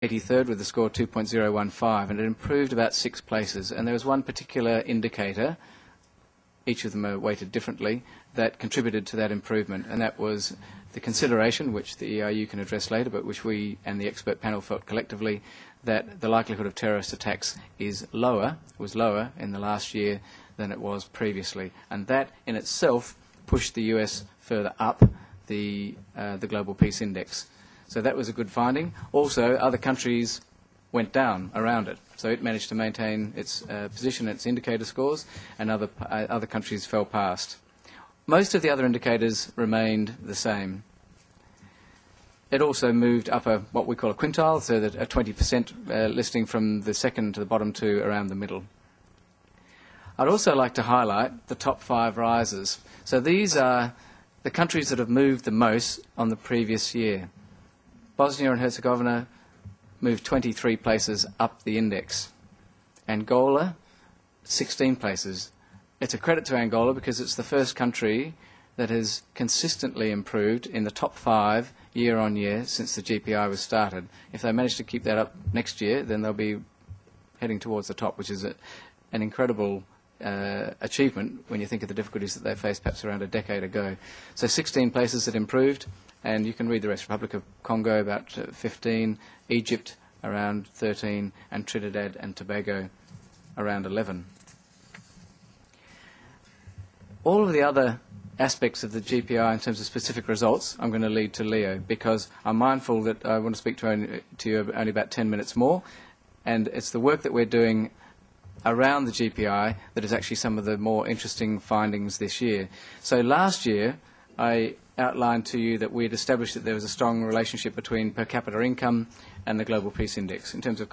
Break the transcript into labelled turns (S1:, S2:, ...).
S1: 83rd with a score of 2.015, and it improved about 6 places. And there was one particular indicator, each of them are weighted differently, that contributed to that improvement, and that was the consideration, which the EIU can address later, but which we and the expert panel felt collectively, that the likelihood of terrorist attacks was lower in the last year than it was previously. And that in itself pushed the US further up the Global Peace Index. So that was a good finding. Also, other countries went down around it. So it managed to maintain its position, its indicator scores, and other countries fell past. Most of the other indicators remained the same. It also moved up what we call a quintile, so that a 20% listing from the second to the bottom two around the middle. I'd also like to highlight the top 5 rises. So these are the countries that have moved the most on the previous year. Bosnia and Herzegovina moved 23 places up the index. Angola, 16 places. It's a credit to Angola because it's the first country that has consistently improved in the top 5 year on year since the GPI was started. If they manage to keep that up next year, then they'll be heading towards the top, which is an incredible achievement when you think of the difficulties that they faced perhaps around a decade ago. So 16 places that improved, and you can read the rest. Republic of Congo about 15, Egypt around 13, and Trinidad and Tobago around 11. All of the other aspects of the GPI in terms of specific results I'm going to lead to Leo, because I'm mindful that I want to speak to you only about 10 minutes more, and it's the work that we're doing around the GPI that is actually some of the more interesting findings this year. So last year I outlined to you that we had established that there was a strong relationship between per capita income and the Global Peace Index in terms of